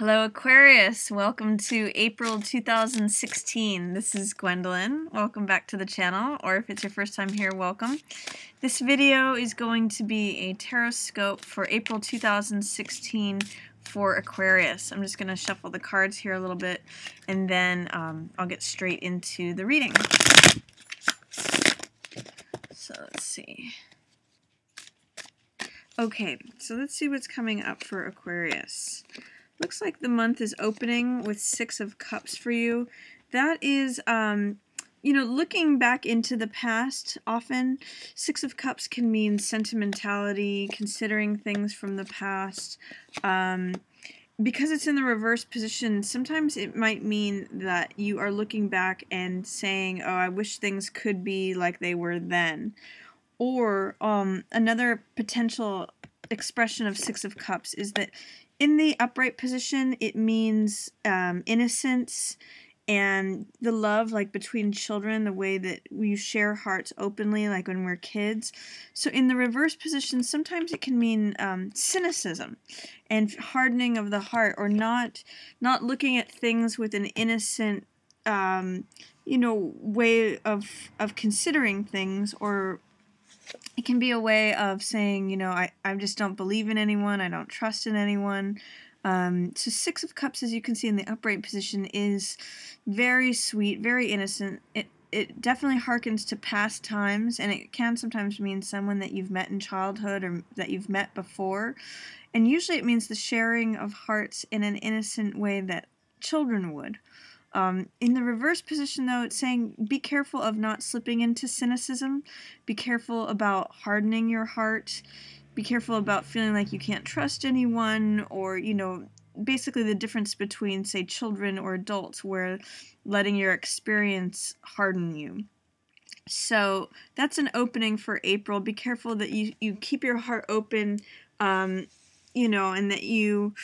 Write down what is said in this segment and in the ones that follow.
Hello Aquarius, welcome to April 2016. This is Gwendolyn. Welcome back to the channel, or if it's your first time here, welcome. This video is going to be a Tarotscope for April 2016 for Aquarius. I'm just going to shuffle the cards here a little bit, and then I'll get straight into the reading. So let's see. Okay, so let's see what's coming up for Aquarius. Looks like the month is opening with Six of Cups for you. That is, looking back into the past, often Six of Cups can mean sentimentality, considering things from the past. Because it's in the reverse position, sometimes it might mean that you are looking back and saying, oh, I wish things could be like they were then. Or another potential expression of Six of Cups is that in the upright position, it means innocence and the love, like between children, the way that we share hearts openly, like when we're kids. So in the reverse position, sometimes it can mean cynicism and hardening of the heart, or not looking at things with an innocent, way of considering things, or it can be a way of saying, I just don't believe in anyone, I don't trust in anyone. So Six of Cups, as you can see in the upright position, is very sweet, very innocent. It definitely harkens to past times, and it can sometimes mean someone that you've met in childhood or that you've met before. And usually it means the sharing of hearts in an innocent way that children would. In the reverse position, though, it's saying be careful of not slipping into cynicism. Be careful about hardening your heart. Be careful about feeling like you can't trust anyone, or, basically the difference between, say, children or adults, where letting your experience harden you. So that's an opening for April. Be careful that you keep your heart open, and that you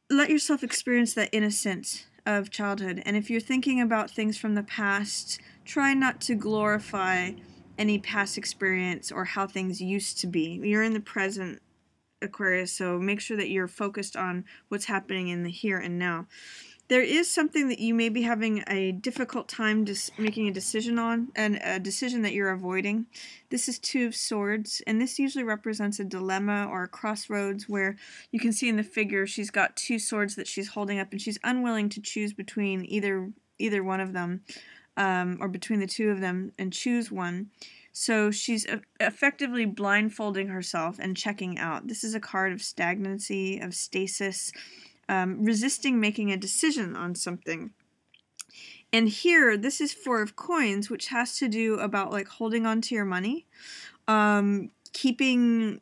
let yourself experience that innocence of childhood. And if you're thinking about things from the past, try not to glorify any past experience or how things used to be. You're in the present, Aquarius, so make sure that you're focused on what's happening in the here and now. There is something that you may be having a difficult time making a decision on, and a decision that you're avoiding. This is Two of Swords, and this usually represents a dilemma or a crossroads where you can see in the figure she's got two swords that she's holding up, and she's unwilling to choose between either one of them, or between the two of them, and choose one. So she's effectively blindfolding herself and checking out. This is a card of stagnancy, of stasis, resisting making a decision on something. And here, this is Four of Coins, which has to do about like holding on to your money, keeping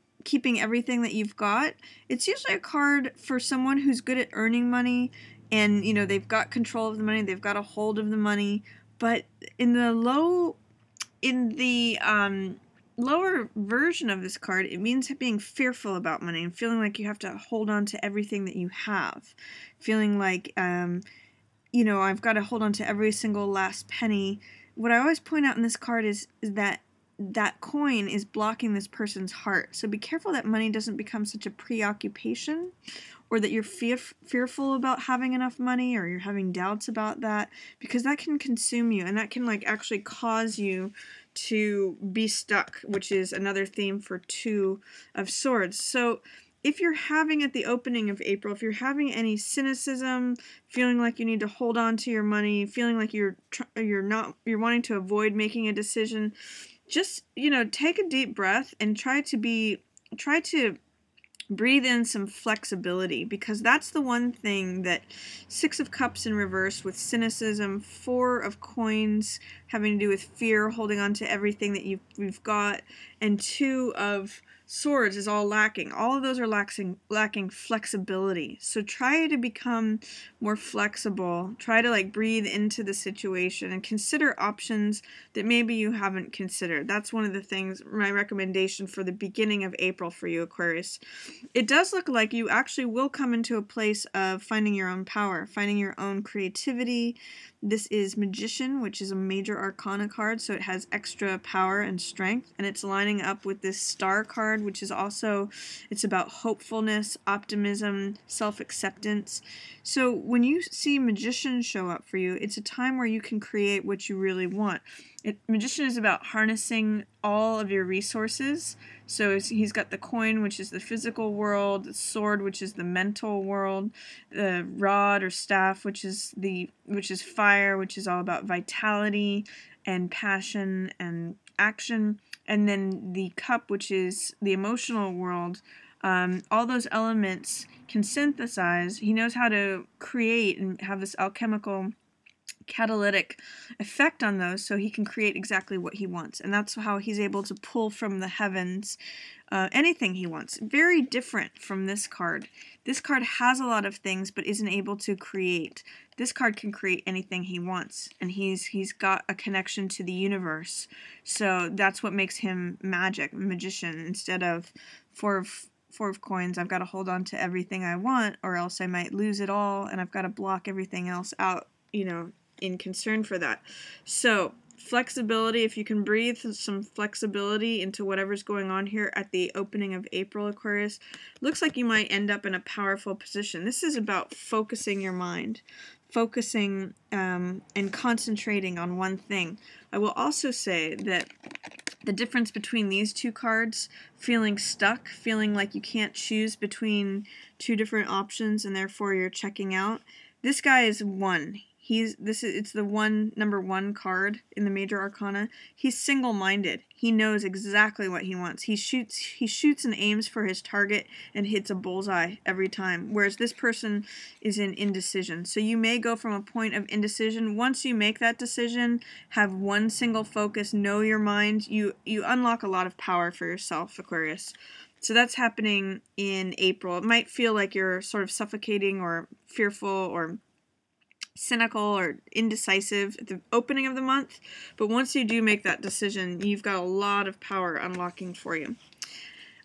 everything that you've got. It's usually a card for someone who's good at earning money, and they've got control of the money, they've got a hold of the money. But in the lower version of this card, it means being fearful about money and feeling like you have to hold on to everything that you have. Feeling like, I've got to hold on to every single last penny. What I always point out in this card is that coin is blocking this person's heart. So be careful that money doesn't become such a preoccupation, or that you're fearful about having enough money, or you're having doubts about that, because that can consume you, and that can actually cause you to be stuck, which is another theme for Two of Swords. So if you're having, at the opening of April, if you're having any cynicism, feeling like you need to hold on to your money, feeling like you're wanting to avoid making a decision, just take a deep breath and try to breathe in some flexibility, because that's the one thing that Six of Cups in reverse with cynicism, Four of Coins having to do with fear, holding on to everything that you've got, and Two of Swords is all lacking. All of those are lacking flexibility. So try to become more flexible. Try to breathe into the situation and consider options that maybe you haven't considered. That's one of the things, my recommendation for the beginning of April for you, Aquarius. It does look like you actually will come into a place of finding your own power, finding your own creativity, This is Magician, which is a major arcana card, so it has extra power and strength, and it's lining up with this Star card, which is also, it's about hopefulness, optimism, self-acceptance. So when you see Magician show up for you, it's a time where you can create what you really want. Magician is about harnessing all of your resources. So he's got the coin, which is the physical world, the sword, which is the mental world, the rod or staff, which is fire, which is all about vitality and passion and action, and then the cup, which is the emotional world. All those elements can synthesize. He knows how to create and have this alchemical catalytic effect on those, so he can create exactly what he wants, and that's how he's able to pull from the heavens anything he wants. Very different from this card. This card has a lot of things but isn't able to create. This card can create anything he wants, and he's got a connection to the universe, so that's what makes him magician. Instead of four of coins, I've got to hold on to everything I want, or else I might lose it all, and I've got to block everything else out, in concern for that. So flexibility, if you can breathe some flexibility into whatever's going on here at the opening of April, Aquarius, looks like you might end up in a powerful position. This is about focusing your mind, focusing and concentrating on one thing. I will also say that the difference between these two cards, feeling stuck, feeling like you can't choose between two different options and therefore you're checking out, this guy is one. It's the number one card in the major arcana. He's single-minded. He knows exactly what he wants. He shoots and aims for his target and hits a bullseye every time. Whereas this person is in indecision. So you may go from a point of indecision. Once you make that decision, have one single focus, know your mind, you unlock a lot of power for yourself, Aquarius. So that's happening in April. It might feel like you're sort of suffocating or fearful or cynical or indecisive at the opening of the month, but once you do make that decision, you've got a lot of power unlocking for you.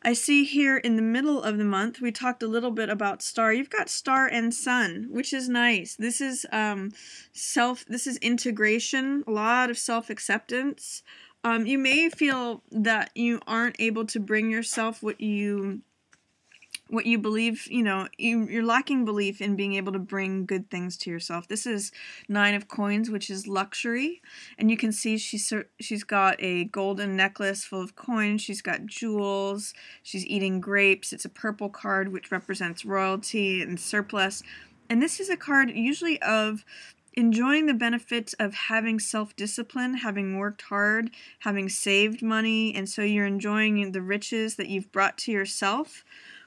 I see here in the middle of the month, we talked a little bit about star. You've got star and sun, which is nice. This is this is integration, a lot of self-acceptance. You may feel that you aren't able to bring yourself what you believe, you're lacking belief in being able to bring good things to yourself. This is 9 of coins, which is luxury, and you can see she's got a golden necklace full of coins, she's got jewels, she's eating grapes. It's a purple card, which represents royalty and surplus, and this is a card usually of enjoying the benefits of having self-discipline, having worked hard, having saved money, and so you're enjoying the riches that you've brought to yourself.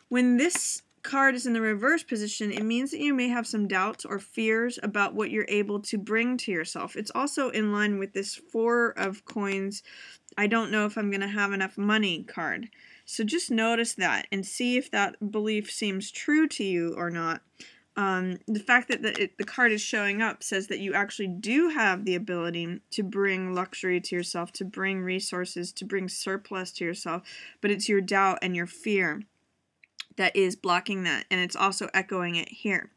When this card is in the reverse position, it means that you may have some doubts or fears about what you're able to bring to yourself. It's also in line with this 4 of coins, I don't know if I'm going to have enough money card. So just notice that and see if that belief seems true to you or not. The fact that the card is showing up says that you actually do have the ability to bring luxury to yourself, to bring resources, to bring surplus to yourself, but it's your doubt and your fear that is blocking that, and it's also echoing it here.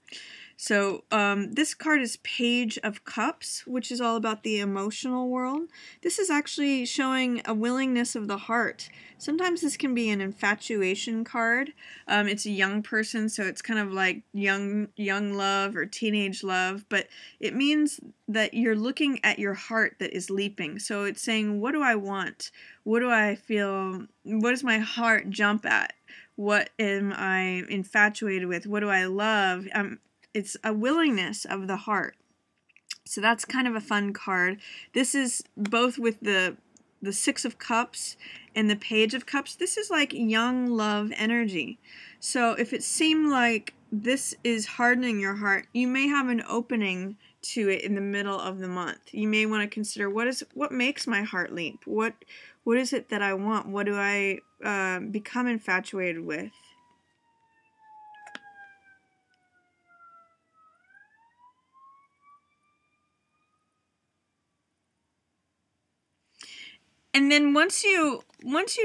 So this card is Page of Cups, which is all about the emotional world. This is actually showing a willingness of the heart. Sometimes this can be an infatuation card. It's a young person, so it's kind of like young love or teenage love, but it means that you're looking at your heart that is leaping. So it's saying, what do I want? What do I feel? What does my heart jump at? What am I infatuated with? What do I love? It's a willingness of the heart. So that's kind of a fun card. This is both with the 6 of Cups and the Page of Cups. This is like young love energy. So if it seemed like this is hardening your heart, you may have an opening to it in the middle of the month. You may want to consider, what makes my heart leap? What is it that I want? What do I become infatuated with? And then once you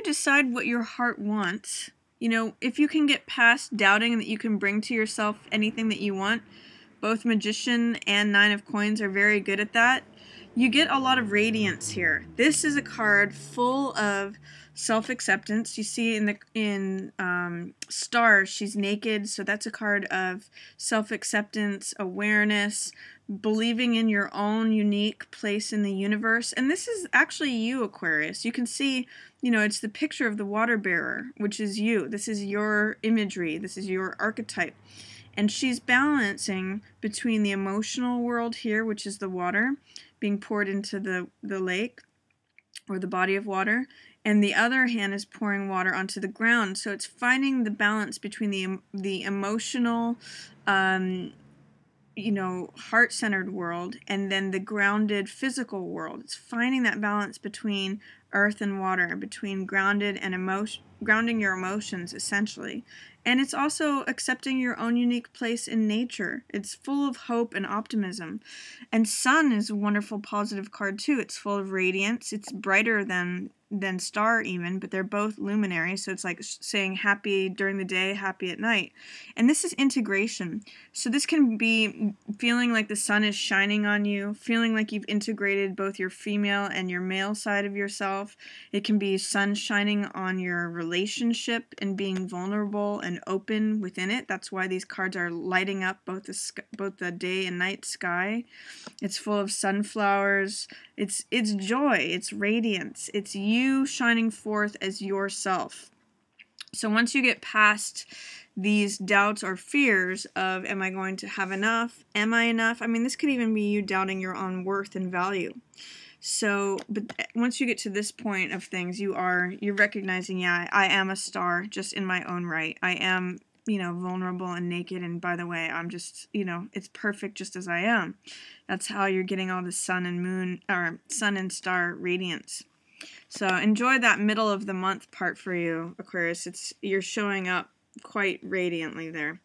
decide what your heart wants, if you can get past doubting that you can bring to yourself anything that you want, Both Magician and Nine of Coins are very good at that. You get a lot of radiance here. This is a card full of self-acceptance. You see in Star, she's naked, so that's a card of self-acceptance, awareness, believing in your own unique place in the universe. And this is actually you, Aquarius. You can see, you know, it's the picture of the water bearer, which is you. This is your imagery. This is your archetype. And she's balancing between the emotional world here, which is the water being poured into the lake or the body of water, and the other hand is pouring water onto the ground. So it's finding the balance between the emotional, you know, heart-centered world and then the grounded physical world. It's finding that balance between earth and water, between grounded and grounding your emotions, essentially. And it's also accepting your own unique place in nature. It's full of hope and optimism. And Sun is a wonderful positive card too. It's full of radiance. It's brighter than Star even, but they're both luminaries, so it's like saying happy during the day, happy at night. And this is integration. So this can be feeling like the sun is shining on you, feeling like you've integrated both your female and your male side of yourself. It can be sun shining on your relationship and being vulnerable and open within it. That's why these cards are lighting up both the day and night sky. It's full of sunflowers. It's joy, it's radiance, it's you shining forth as yourself. So once you get past these doubts or fears of, am I going to have enough? Am I enough? I mean, this could even be you doubting your own worth and value. So, but once you get to this point of things, you're recognizing, yeah, I am a star just in my own right. I am, you know, vulnerable and naked, and by the way, I'm just, you know, it's perfect just as I am. That's how you're getting all the sun and moon, or sun and star radiance. So enjoy that middle of the month part for you, Aquarius. You're showing up quite radiantly there.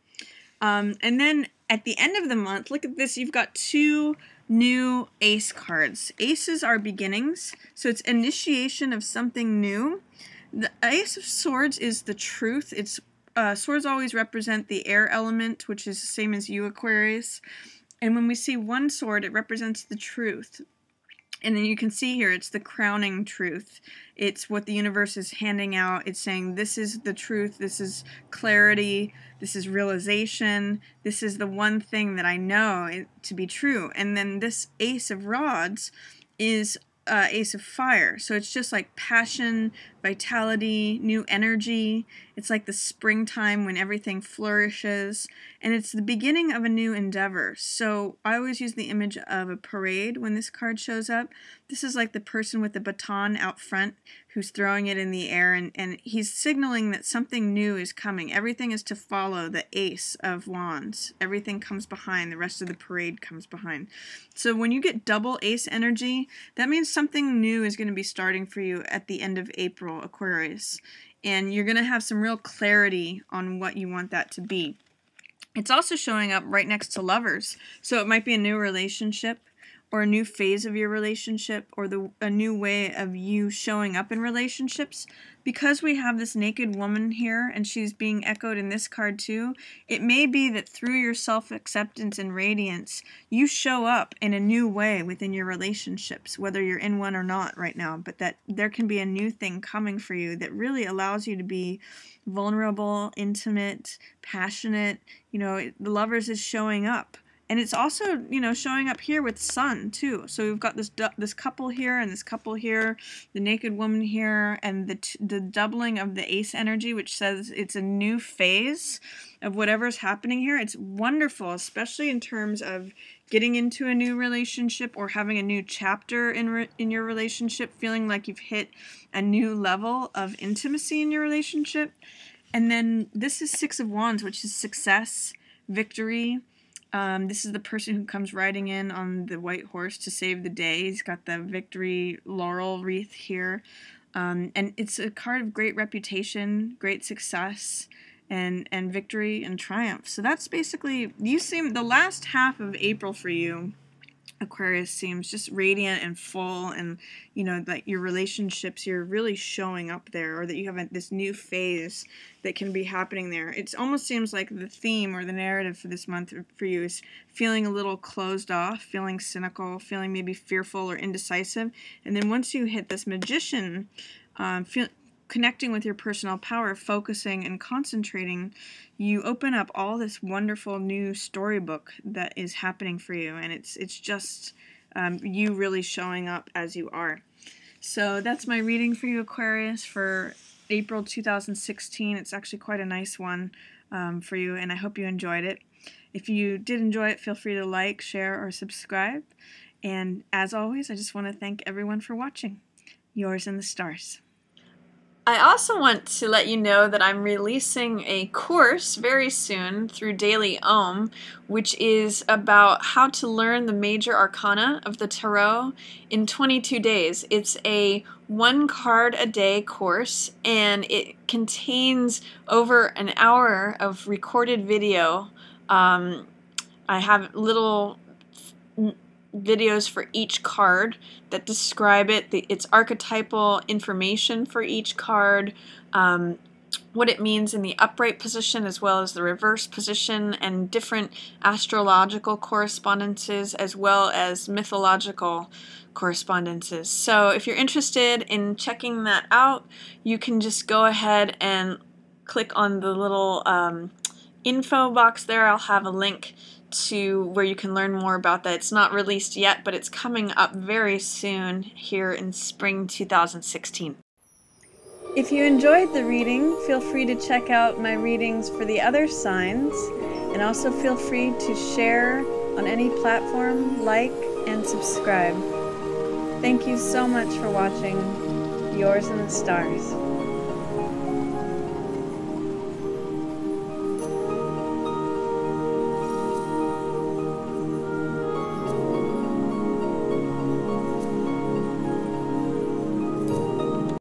And then at the end of the month, look at this. You've got two new ace cards. Aces are beginnings, so it's initiation of something new. The Ace of Swords is the truth. It's swords always represent the air element, which is the same as you, Aquarius. And when we see one sword, it represents the truth. And then you can see here, it's the crowning truth. It's what the universe is handing out. It's saying, this is the truth, this is clarity, this is realization, this is the one thing that I know to be true. And then this Ace of Rods is Ace of Fire. So it's just like passion, vitality, new energy. It's like the springtime when everything flourishes. And it's the beginning of a new endeavor. So I always use the image of a parade when this card shows up. This is like the person with the baton out front who's throwing it in the air, and he's signaling that something new is coming. Everything is to follow the Ace of Wands. Everything comes behind. The rest of the parade comes behind. So when you get double Ace energy, that means something new is going to be starting for you at the end of April, Aquarius. And you're going to have some real clarity on what you want that to be. It's also showing up right next to Lovers. So it might be a new relationship, or a new phase of your relationship, or a new way of you showing up in relationships. Because we have this naked woman here, and she's being echoed in this card too, it may be that through your self-acceptance and radiance, you show up in a new way within your relationships, whether you're in one or not right now, but that there can be a new thing coming for you that really allows you to be vulnerable, intimate, passionate. You know, the Lovers is showing up. And it's also, you know, showing up here with Sun, too. So we've got this couple here and this couple here, the naked woman here, and the doubling of the Ace energy, which says it's a new phase of whatever's happening here. It's wonderful, especially in terms of getting into a new relationship or having a new chapter in your relationship, feeling like you've hit a new level of intimacy in your relationship. And then this is Six of Wands, which is success, victory. This is the person who comes riding in on the white horse to save the day. He's got the victory laurel wreath here. And it's a card of great reputation, great success, and victory and triumph. So that's basically, the last half of April for you, Aquarius seems just radiant and full, and you know that your relationships, you're really showing up there, or that you have this new phase that can be happening there. It almost seems like the theme or the narrative for this month for you is feeling a little closed off, feeling cynical, feeling maybe fearful or indecisive, and then once you hit this Magician, connecting with your personal power, focusing and concentrating, you open up all this wonderful new storybook that is happening for you, and it's just you really showing up as you are. So that's my reading for you, Aquarius, for April 2016. It's actually quite a nice one for you, and I hope you enjoyed it. If you did enjoy it, feel free to like, share, or subscribe. And as always, I just want to thank everyone for watching. Yours in the stars. I also want to let you know that I'm releasing a course very soon through Daily Ohm, which is about how to learn the major arcana of the tarot in 22 days. It's a 1 card a day course, and it contains over an hour of recorded video. I have little videos for each card that describe its archetypal information for each card, what it means in the upright position as well as the reverse position, and different astrological correspondences as well as mythological correspondences. So if you're interested in checking that out, you can just go ahead and click on the little info box there. I'll have a link to where you can learn more about that. It's not released yet, but it's coming up very soon here in spring 2016. If you enjoyed the reading, feel free to check out my readings for the other signs, and also feel free to share on any platform, like, and subscribe. Thank you so much for watching. Yours in the stars.